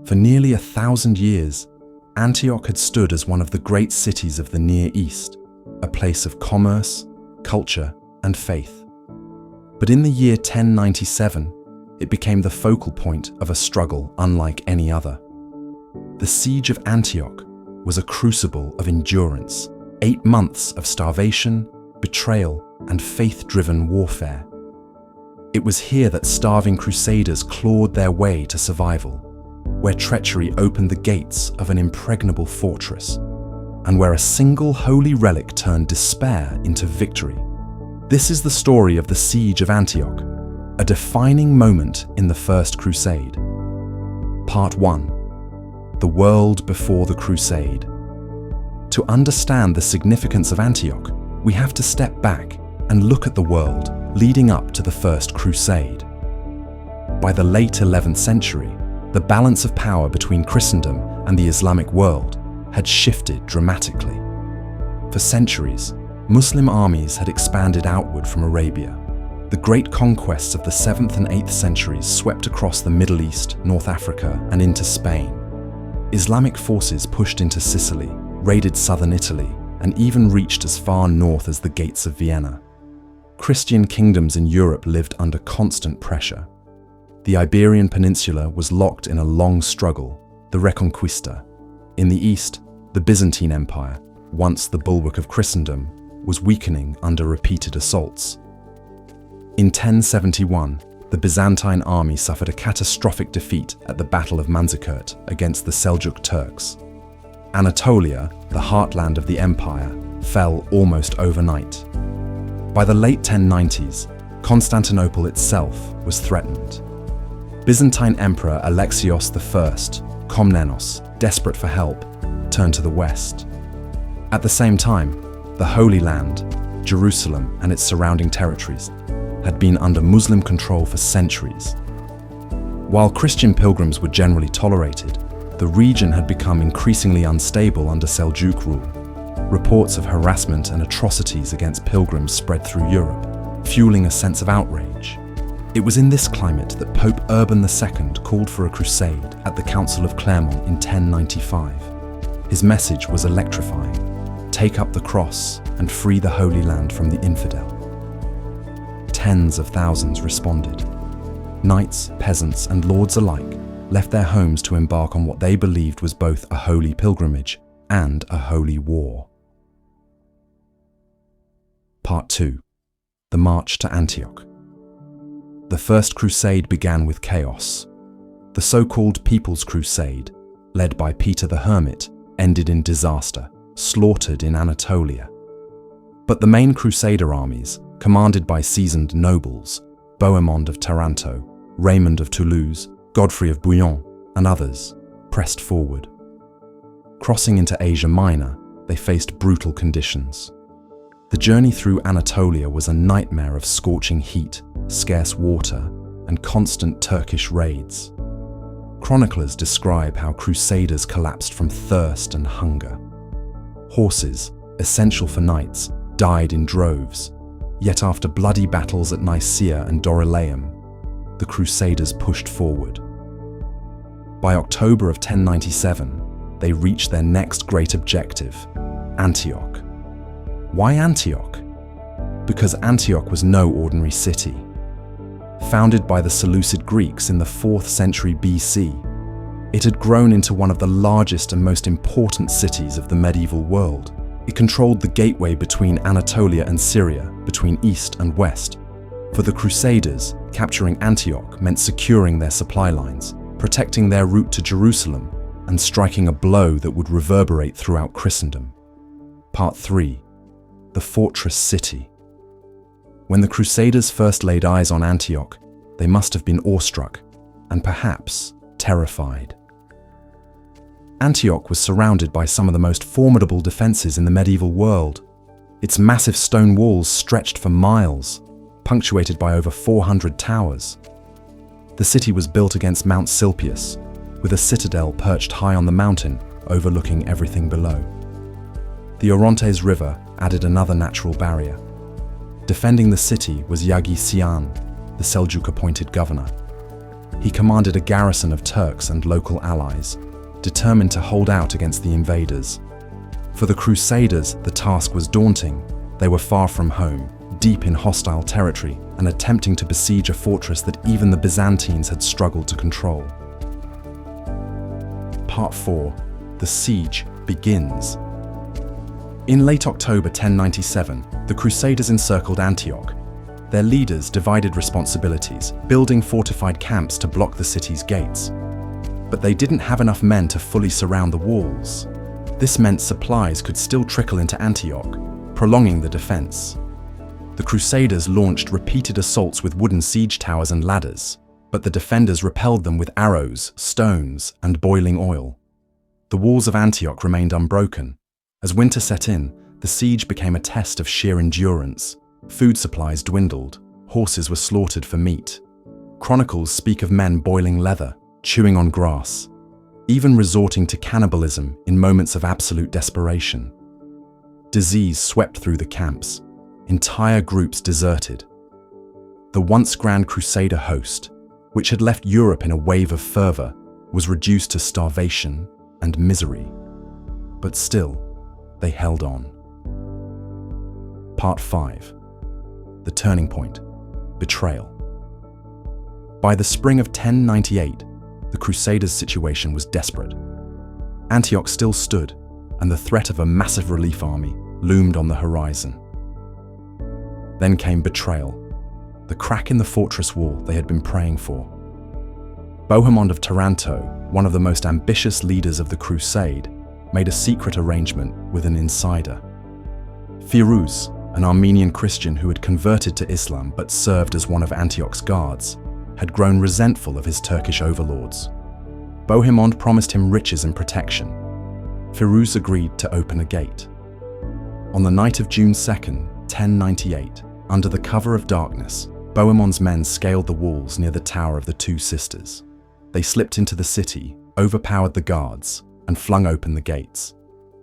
For nearly 1,000 years, Antioch had stood as one of the great cities of the Near East, a place of commerce, culture, and faith. But in the year 1097, it became the focal point of a struggle unlike any other. The Siege of Antioch was a crucible of endurance, 8 months of starvation, betrayal, and faith-driven warfare. It was here that starving crusaders clawed their way to survival, where treachery opened the gates of an impregnable fortress, and where a single holy relic turned despair into victory. This is the story of the Siege of Antioch, a defining moment in the First Crusade. Part 1. The world before the Crusade. To understand the significance of Antioch, we have to step back and look at the world leading up to the First Crusade. By the late 11th century, the balance of power between Christendom and the Islamic world had shifted dramatically. For centuries, Muslim armies had expanded outward from Arabia. The great conquests of the 7th and 8th centuries swept across the Middle East, North Africa, and into Spain. Islamic forces pushed into Sicily, raided southern Italy, and even reached as far north as the gates of Vienna. Christian kingdoms in Europe lived under constant pressure. The Iberian Peninsula was locked in a long struggle, the Reconquista. In the east, the Byzantine Empire, once the bulwark of Christendom, was weakening under repeated assaults. In 1071, the Byzantine army suffered a catastrophic defeat at the Battle of Manzikert against the Seljuk Turks. Anatolia, the heartland of the empire, fell almost overnight. By the late 1090s, Constantinople itself was threatened. Byzantine Emperor Alexios I, Komnenos, desperate for help, turned to the west. At the same time, the Holy Land, Jerusalem and its surrounding territories, had been under Muslim control for centuries. While Christian pilgrims were generally tolerated, the region had become increasingly unstable under Seljuk rule. Reports of harassment and atrocities against pilgrims spread through Europe, fueling a sense of outrage. It was in this climate that Pope Urban II called for a crusade at the Council of Clermont in 1095. His message was electrifying: take up the cross and free the Holy Land from the infidel. Tens of thousands responded. Knights, peasants, and lords alike left their homes to embark on what they believed was both a holy pilgrimage and a holy war. Part 2. The March to Antioch. The First Crusade began with chaos. The so-called People's Crusade, led by Peter the Hermit, ended in disaster, slaughtered in Anatolia. But the main Crusader armies, commanded by seasoned nobles, Bohemond of Taranto, Raymond of Toulouse, Godfrey of Bouillon, and others, pressed forward. Crossing into Asia Minor, they faced brutal conditions. The journey through Anatolia was a nightmare of scorching heat, scarce water, and constant Turkish raids. Chroniclers describe how crusaders collapsed from thirst and hunger. Horses, essential for knights, died in droves, yet after bloody battles at Nicaea and Dorylaeum, the crusaders pushed forward. By October of 1097, they reached their next great objective, Antioch. Why Antioch? Because Antioch was no ordinary city. Founded by the Seleucid Greeks in the 4th century BC, it had grown into one of the largest and most important cities of the medieval world. It controlled the gateway between Anatolia and Syria, between east and west. For the Crusaders, capturing Antioch meant securing their supply lines, protecting their route to Jerusalem, and striking a blow that would reverberate throughout Christendom. Part 3. The Fortress City. When the Crusaders first laid eyes on Antioch, they must have been awestruck, and perhaps terrified. Antioch was surrounded by some of the most formidable defenses in the medieval world. Its massive stone walls stretched for miles, punctuated by over 400 towers. The city was built against Mount Silpius, with a citadel perched high on the mountain, overlooking everything below. The Orontes River added another natural barrier. Defending the city was Yagi Sian, the Seljuk-appointed governor. he commanded a garrison of Turks and local allies, determined to hold out against the invaders. For the Crusaders, the task was daunting. They were far from home, deep in hostile territory, and attempting to besiege a fortress that even the Byzantines had struggled to control. Part 4. The siege begins. In late October 1097, the Crusaders encircled Antioch. Their leaders divided responsibilities, building fortified camps to block the city's gates. But they didn't have enough men to fully surround the walls. This meant supplies could still trickle into Antioch, prolonging the defense. The Crusaders launched repeated assaults with wooden siege towers and ladders, but the defenders repelled them with arrows, stones, and boiling oil. The walls of Antioch remained unbroken. As winter set in, the siege became a test of sheer endurance. Food supplies dwindled, horses were slaughtered for meat. Chronicles speak of men boiling leather, chewing on grass, even resorting to cannibalism in moments of absolute desperation. Disease swept through the camps. Entire groups deserted. The once grand Crusader host, which had left Europe in a wave of fervor, was reduced to starvation and misery. But still, they held on. Part 5. The turning point. Betrayal. By the spring of 1098, the Crusaders' situation was desperate. Antioch still stood, and the threat of a massive relief army loomed on the horizon. Then came betrayal, the crack in the fortress wall they had been praying for. Bohemond of Taranto, one of the most ambitious leaders of the Crusade, made a secret arrangement with an insider. Firuz, an Armenian Christian who had converted to Islam but served as one of Antioch's guards, had grown resentful of his Turkish overlords. Bohemond promised him riches and protection. Firuz agreed to open a gate. On the night of June 2nd, 1098, under the cover of darkness, Bohemond's men scaled the walls near the Tower of the Two Sisters. They slipped into the city, overpowered the guards, and flung open the gates.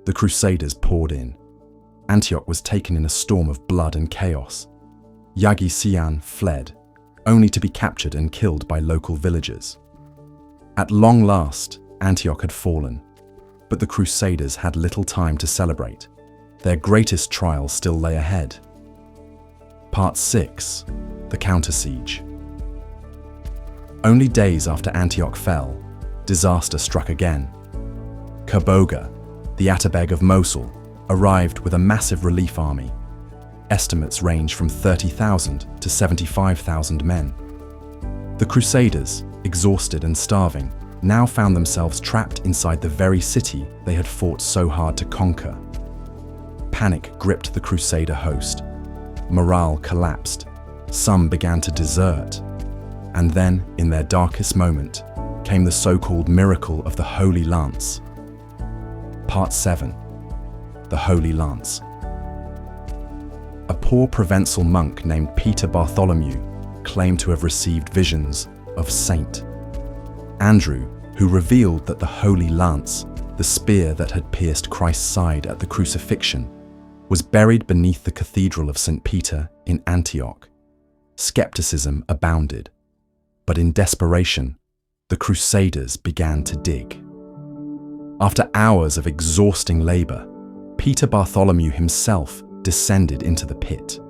The Crusaders poured in. Antioch was taken in a storm of blood and chaos. Yagi Sian fled, only to be captured and killed by local villagers. At long last, Antioch had fallen, but the Crusaders had little time to celebrate. Their greatest trial still lay ahead. Part 6. The counter-siege. Only days after Antioch fell, disaster struck again. Kerboga, the Atabeg of Mosul, arrived with a massive relief army. Estimates range from 30,000 to 75,000 men. The Crusaders, exhausted and starving, now found themselves trapped inside the very city they had fought so hard to conquer. Panic gripped the Crusader host. Morale collapsed. Some began to desert. And then, in their darkest moment, came the so-called miracle of the Holy Lance. Part 7. The Holy Lance. A poor Provençal monk named Peter Bartholomew claimed to have received visions of Saint Andrew, who revealed that the Holy Lance, the spear that had pierced Christ's side at the crucifixion, was buried beneath the Cathedral of St. Peter in Antioch. Skepticism abounded, but in desperation, the Crusaders began to dig. After hours of exhausting labor, Peter Bartholomew himself descended into the pit.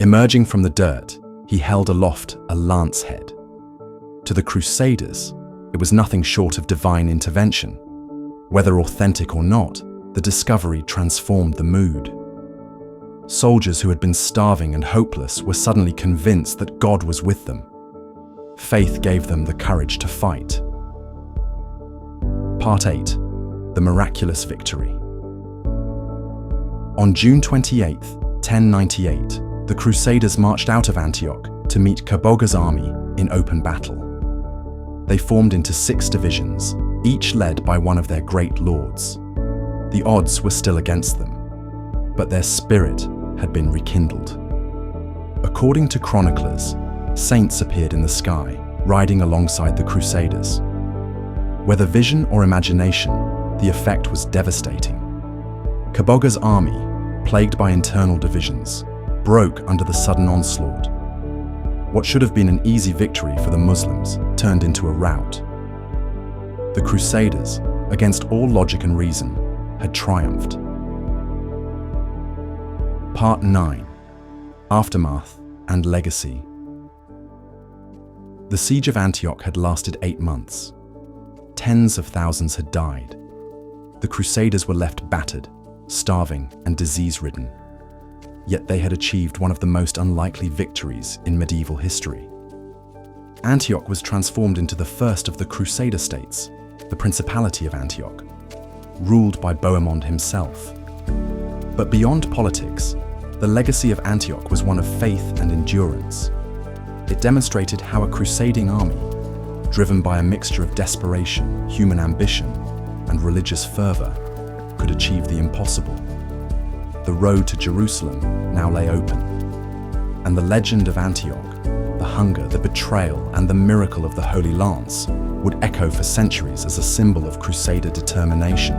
Emerging from the dirt, he held aloft a lance head. To the Crusaders, it was nothing short of divine intervention. Whether authentic or not, the discovery transformed the mood. Soldiers who had been starving and hopeless were suddenly convinced that God was with them. Faith gave them the courage to fight. Part 8. The Miraculous Victory. On June 28, 1098, the Crusaders marched out of Antioch to meet Kerboga's army in open battle. They formed into 6 divisions, each led by one of their great lords. The odds were still against them, but their spirit had been rekindled. According to chroniclers, saints appeared in the sky, riding alongside the Crusaders. Whether vision or imagination, the effect was devastating. Kerboga's army, plagued by internal divisions, broke under the sudden onslaught. What should have been an easy victory for the Muslims turned into a rout. The Crusaders, against all logic and reason, had triumphed. Part 9. Aftermath and Legacy. The Siege of Antioch had lasted 8 months. Tens of thousands had died. The Crusaders were left battered, starving, and disease-ridden. Yet they had achieved one of the most unlikely victories in medieval history. Antioch was transformed into the first of the Crusader states, the Principality of Antioch, ruled by Bohemond himself. But beyond politics, the legacy of Antioch was one of faith and endurance. It demonstrated how a crusading army, driven by a mixture of desperation, human ambition, and religious fervor, could achieve the impossible. The road to Jerusalem now lay open, and the legend of Antioch, the hunger, the betrayal, and the miracle of the Holy Lance would echo for centuries as a symbol of Crusader determination.